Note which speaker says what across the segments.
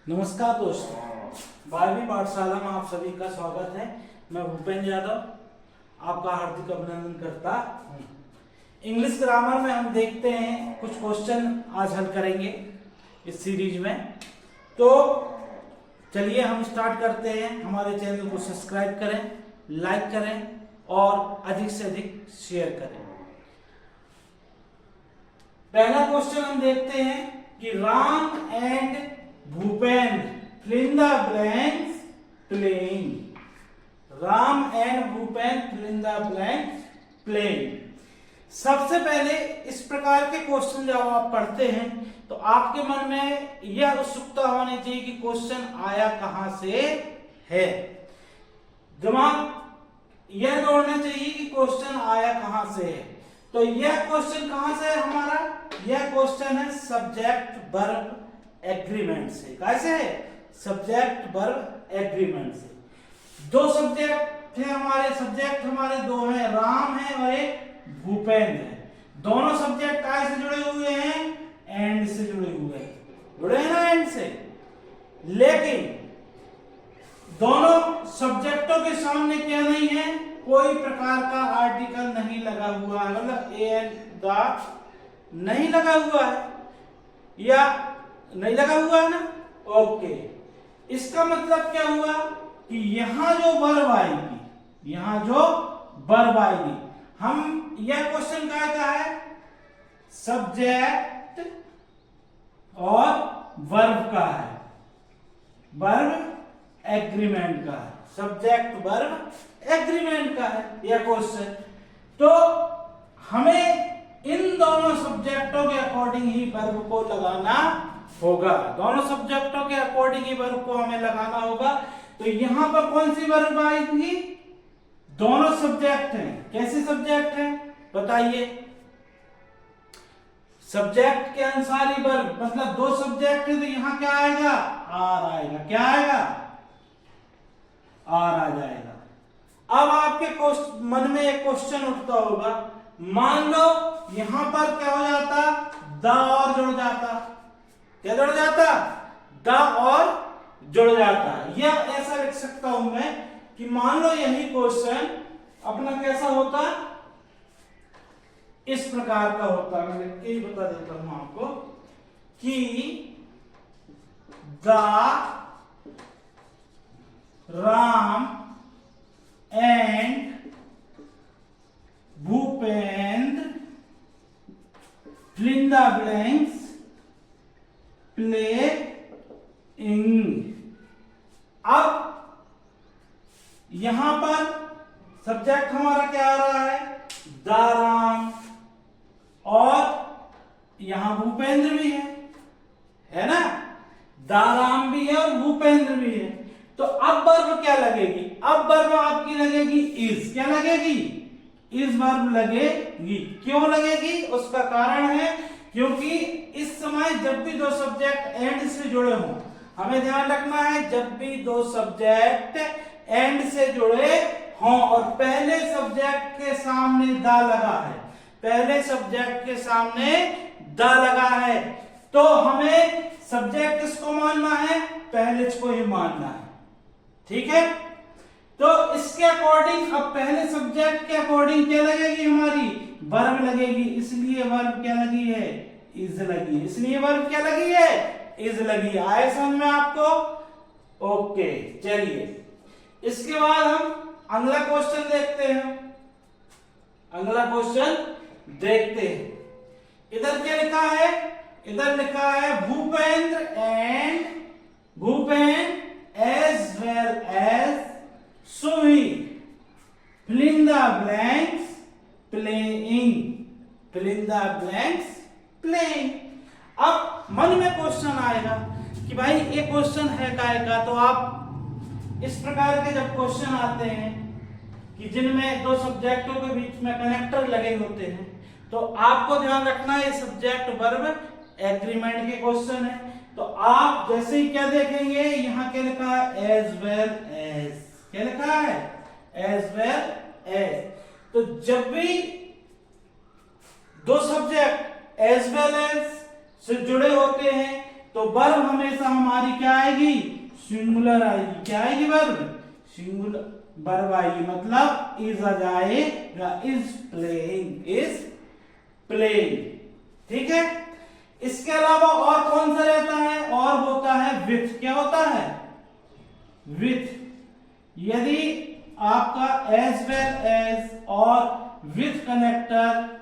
Speaker 1: नमस्कार दोस्तों, 12वीं पाठशाला में आप सभी का स्वागत है। मैं भूपेंद्र यादव आपका हार्दिक अभिनंदन करता हूँ। इंग्लिश ग्रामर में हम देखते हैं कुछ क्वेश्चन आज हल करेंगे इस सीरीज में। तो चलिए हम स्टार्ट करते हैं। हमारे चैनल को सब्सक्राइब करें, लाइक करें और अधिक से अधिक शेयर करें। पहला क्वेश्चन हम देखते हैं कि Ram and Bhupendra fill in the blanks playing. Ram and Bhupendra fill in the blanks playing. सबसे पहले इस प्रकार के क्वेश्चन जब आप पढ़ते हैं तो आपके मन में यह उत्सुकता होनी चाहिए कि क्वेश्चन आया कहां से है। दिमाग यह दौड़ना चाहिए कि क्वेश्चन आया कहां से है। तो यह क्वेश्चन कहां से है हमारा? यह क्वेश्चन है सब्जेक्ट वर्ब एग्रीमेंट से। कैसे है? सब्जेक्ट वर्ब एग्रीमेंट से। दो सब्जेक्ट है हमारे, सब्जेक्ट हमारे दो हैं, राम है और एक भूपेंद्र है। दोनों सब्जेक्ट काय से जुड़े हुए हैं? एंड से जुड़े हुए हैं। जुड़े हैं ना एंड से। लेकिन दोनों सब्जेक्टों के सामने क्या नहीं है? कोई प्रकार का आर्टिकल नहीं लगा हुआ है, मतलब एंड द नहीं लगा हुआ है या नहीं लगा हुआ है ना। ओके, इसका मतलब क्या हुआ कि यहां जो वर्ब आएगी, यहां जो वर्ब आएगी, हम यह क्वेश्चन का है सब्जेक्ट और वर्ब का है, वर्ब एग्रीमेंट का है, सब्जेक्ट वर्ब एग्रीमेंट का है यह क्वेश्चन। तो हमें इन दोनों सब्जेक्टों के अकॉर्डिंग ही वर्ब को लगाना होगा। दोनों सब्जेक्टों के अकॉर्डिंग ही वर्ब को हमें लगाना होगा। तो यहां पर कौन सी वर्ब आएगी? दोनों सब्जेक्ट हैं। कैसे सब्जेक्ट हैं बताइए? सब्जेक्ट के अनुसार ही वर्ब, मतलब दो सब्जेक्ट है तो यहां क्या आएगा? आर आएगा। क्या आएगा? आर आ जाएगा। अब आपके मन में एक क्वेश्चन उठता होगा, मान लो यहां पर क्या हो जाता? द और जुड़ जाता। क्या जुड़ जाता? द और जुड़ जाता। या ऐसा लिख सकता हूं मैं कि मान लो यही क्वेश्चन अपना कैसा होता? इस प्रकार का होता। मैं लिख के ही बता देता हूं आपको कि the Ram and Bhupendra fill in the blanks playing। अब यहां पर सब्जेक्ट हमारा क्या आ रहा है? द राम, और यहां भूपेंद्र भी है ना? द राम भी है और भूपेंद्र भी है। तो अब वर्ब क्या लगेगी? अब वर्ब आपकी लगेगी इज। क्या लगेगी? इज वर्ब लगेगी। क्यों लगेगी? उसका कारण है क्योंकि इस समय जब भी दो सब्जेक्ट एंड से जुड़े हों, हमें ध्यान रखना है, जब भी दो सब्जेक्ट एंड से जुड़े हों और पहले सब्जेक्ट के सामने द लगा है, पहले सब्जेक्ट के सामने द लगा है, तो हमें सब्जेक्ट किसको मानना है? पहले को ही मानना है। ठीक है? तो इसके अकॉर्डिंग अब पहले सब्जेक्ट के अकॉर्डिंग क्या लगेगी? हमारी वर्ब लगेगी। इसलिए वर्ब क्या लगी है? इज लगी। इसलिए वर्ब क्या लगी है? इज लगी। आए समझ में आपको? ओके, चलिए इसके बाद हम अगला क्वेश्चन देखते हैं। अगला क्वेश्चन देखते हैं। इधर क्या लिखा है? इधर लिखा है Bhupendra and Bhupendra as well as Suvi fill in the blanks playing। fill in the blanks playing। अब मन में क्वेश्चन आएगा कि भाई ये क्वेश्चन है काय का? तो आप इस प्रकार के जब क्वेश्चन आते हैं कि जिनमें दो सब्जेक्टों के बीच में कनेक्टर लगे होते हैं, तो आपको ध्यान रखना है ये सब्जेक्ट वर्ब एग्रीमेंट के क्वेश्चन है। तो आप जैसे ही क्या देखेंगे, यहां क्या लिखा है? As well as. क्या लिखा है? As well as. तो जब भी दो सब्जेक्ट एज वेल एज से जुड़े होते हैं तो वर्ब हमेशा हमारी क्या आएगी, सिंगुलर आएगी। क्या आएगी वर्ब, सिंगुलर वर्ब आएगी, मतलब इज आ जाएगा, इज प्लेइंग, इज प्लेइंग। ठीक है। इसके अलावा और कौन सा रहता है, और होता है विथ। क्या होता है, विथ। यदि आपका एज वेल एज और विथ कनेक्टर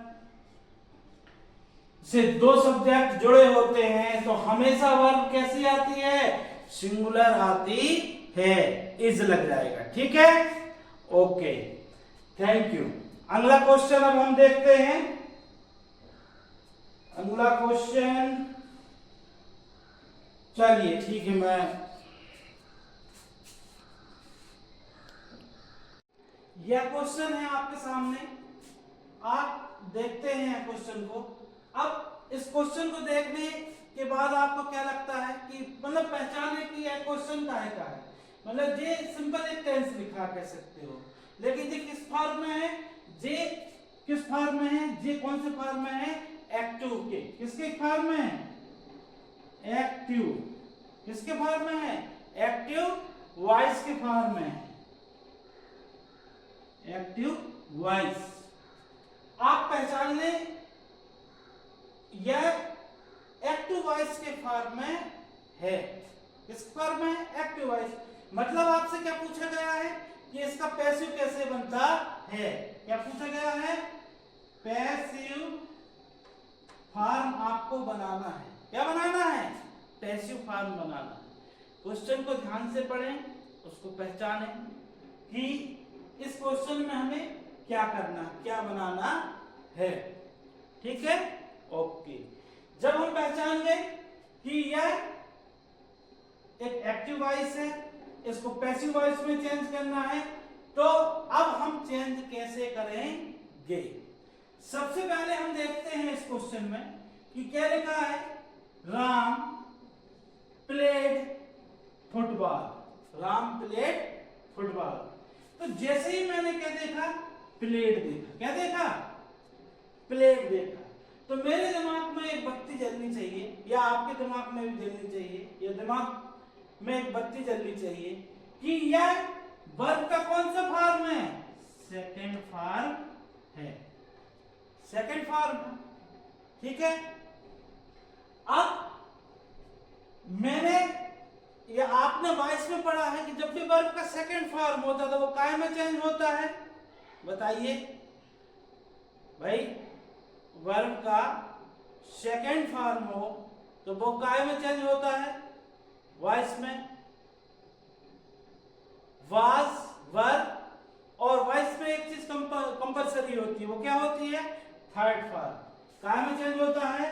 Speaker 1: से दो सब्जेक्ट जुड़े होते हैं तो हमेशा वर्ब कैसी आती है, सिंगुलर आती है, इज लग जाएगा। ठीक है, ओके, थैंक यू। अगला क्वेश्चन अब हम देखते हैं। अगला क्वेश्चन, चलिए ठीक है, यह क्वेश्चन है आपके सामने, आप देखते हैं क्वेश्चन को। अब इस क्वेश्चन को देखने के बाद आपको क्या लगता है कि मतलब पहचाने कि यह क्वेश्चन का है, मतलब ये सिंपल एक टेंस लिखा कह सकते हो, लेकिन ये किस फॉर्म में है, जे किस फॉर्म में है, जे कौन से फॉर्म में है, एक्टिव के। किसके फॉर्म में है, एक्टिव। किसके फॉर्म में है, एक्टिव वॉइस के फॉर्म में है, एक्टिव वॉइस। आप पहचान लें यह एक्टिव वॉइस के फॉर्म में है। किस फॉर्म में, एक्टिव वॉइस। मतलब आपसे क्या पूछा गया है कि इसका पैसिव कैसे बनता है, क्या पूछा गया है, पैसिव फॉर्म आपको बनाना है। क्या बनाना है, पैसिव फॉर्म बनाना है। क्वेश्चन को ध्यान से पढ़ें, उसको पहचानें कि इस क्वेश्चन में हमें क्या करना, क्या बनाना है। ठीक है, ओके। जब हम पहचान गए कि यह एक एक्टिव वॉइस है, इसको पैसिव वॉइस में चेंज करना है, तो अब हम चेंज कैसे करेंगे। सबसे पहले हम देखते हैं इस क्वेश्चन में कि क्या लिखा है, Ram played football. Ram played football. तो जैसे ही मैंने क्या देखा, प्लेड देखा। क्या देखा, प्लेड देखा। तो मेरे दिमाग में एक बत्ती जलनी चाहिए, या आपके दिमाग में भी जलनी चाहिए, या दिमाग में एक बत्ती जलनी चाहिए कि यह वर्ब का कौन सा फॉर्म है, सेकंड फॉर्म है, सेकंड फॉर्म। ठीक है। अब मैंने या आपने वॉइस में पढ़ा है कि जब भी वर्ब का सेकंड फॉर्म होता है तो वो काय में चेंज होता है, बताइए भाई। वर्ब का सेकंड फॉर्म हो तो वो काय में चेंज होता है, वॉइस में। वाज, वर, और वॉइस में एक चीज कंपलसरी होती है, वो क्या होती है, थर्ड फॉर्म। काय में चेंज होता है,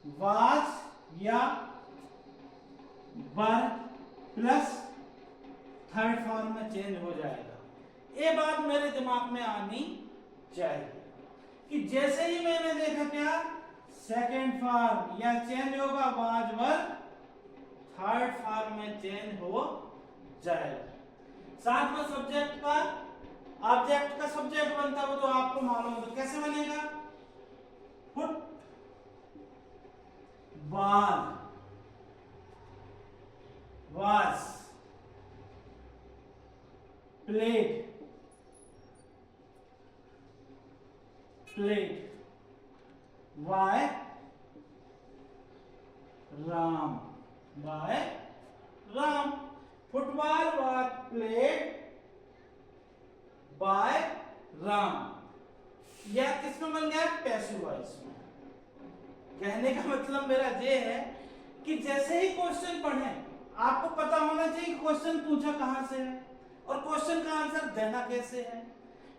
Speaker 1: वाज या वर प्लस थर्ड फॉर्म में चेंज हो जाएगा। ये बात मेरे दिमाग में आनी चाहिए कि जैसे ही मैंने देखा क्या, सेकंड फॉर्म या चेंज होगा, वाज वर थर्ड फॉर्म में चेंज हो जाएगा। साथ में सब्जेक्ट का ऑब्जेक्ट का सब्जेक्ट बनता है, वो तो आपको मालूम है। तो कैसे बनेगा, foot ball was played by Ram, by Ram। Football was played by Ram। यह किस में बन गया, पैसिव वॉइस में। कहने का मतलब मेरा ये है कि जैसे ही क्वेश्चन पढ़ें आपको पता होना चाहिए क्वेश्चन पूछा कहां से है और क्वेश्चन का आंसर देना कैसे है।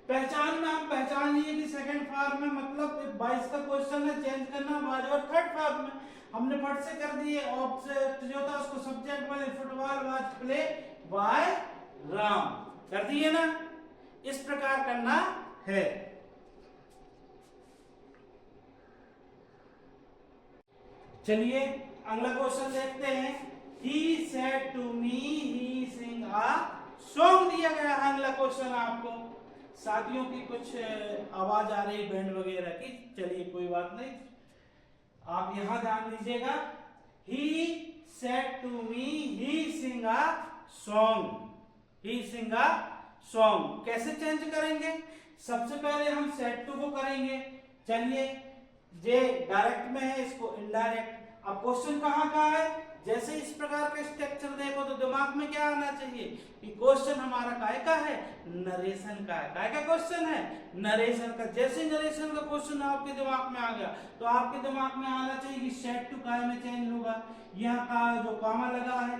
Speaker 1: पहचान में हम पहचान लिए कि सेकंड फॉर्म में मतलब 22 का क्वेश्चन है, चेंज करना वाज और थर्ड फॉर्म में हमने फट से कर दिए। ऑब्जेक्ट जो था उसको सब्जेक्ट बने, football was play by Ram, कर दिए ना। इस प्रकार करना है। चलिए अगला क्वेश्चन देखते हैं। He said to me he sing a song दिया गया है। अगला क्वेश्चन आपको शादियों की कुछ आवाज आ रही बैंड वगैरह की, चलिए कोई बात नहीं, आप यहां ध्यान दीजिएगा he said to me he sing a song, he sing a song। कैसे चेंज करेंगे? सबसे पहले हम सेट टू को करेंगे। चलिए, जे डायरेक्ट में है, इसको इनडायरेक्ट। अब क्वेश्चन कहाँ का है? जैसे इस प्रकार का स्ट्रक्चर देखो तो दिमाग में क्या आना चाहिए कि क्वेश्चन हमारा काय का है? नरेशन का है। काय का क्वेश्चन है? नरेशन का। जैसे नरेशन का क्वेश्चन आपके दिमाग में आ गया तो आपके दिमाग में आना चाहिए कि सेट टू काय में चेंज होगा। यहाँ का जो कामा लगा है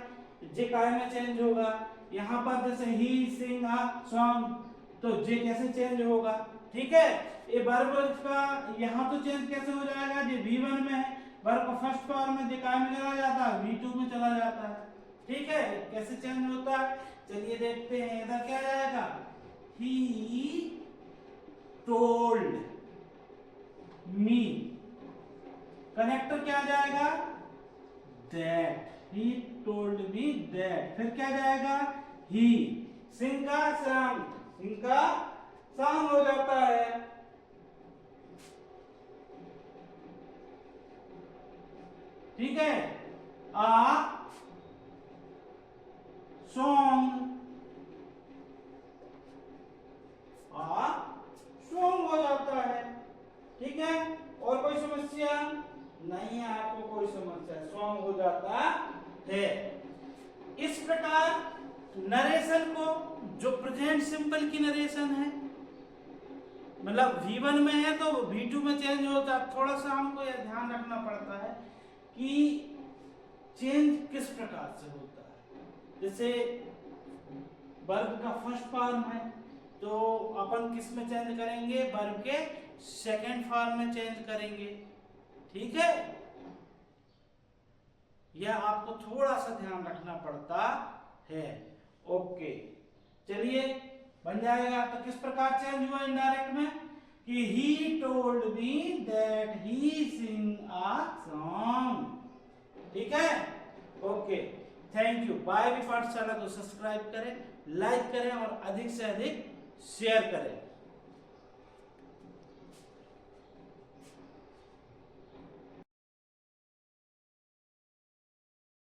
Speaker 1: जे काय में चेंज होगा। यहाँ पर जैसे ही सिंग अ सॉन्ग तो जे कैसे चेंज होगा? ठीक है, ये वर्ब का यहाँ तो चेंज कैसे हो जाएगा? जे V1 में है, वर्ब का फर्स्ट फॉर्म में जे काय में चला जाता है, V2 में चला जाता है। ठीक है, कैसे चेंज होता है चलिए देखते हैं। इधर क्या जाएगा? He told me। कनेक्टर क्या जाएगा? That। He told me that। फिर क्या जाएगा? He। सिंह का सॉन्ग, सिंह का सॉन्ग हो जाता है। ठीक है, आ सॉन्ग, आ सॉन्ग हो जाता है। ठीक है, और कोई समस्या नहीं है? आपको कोई समस्या? सॉन्ग हो जाता है। इस प्रकार नरेशन को, जो प्रेजेंट सिंपल की नरेशन है, मतलब V1 में है तो V2 में चेंज होता है। थोड़ा सा हमको यह ध्यान रखना पड़ता है कि चेंज किस प्रकार से होता है। जैसे वर्ब का फर्स्ट फॉर्म है तो अपन किस में चेंज करेंगे? वर्ब के सेकंड फॉर्म में चेंज करेंगे। ठीक है, यह आपको थोड़ा सा ध्यान रखना पड़ता है। ओके, चलिए बन जाएगा। तो किस प्रकार चेंज हुआ इनडायरेक्ट में कि he told me that he sing a song। ठीक है, ओके, थैंक यू। बाय भी पाठशाला को सब्सक्राइब करें, लाइक करें और अधिक से अधिक शेयर करें।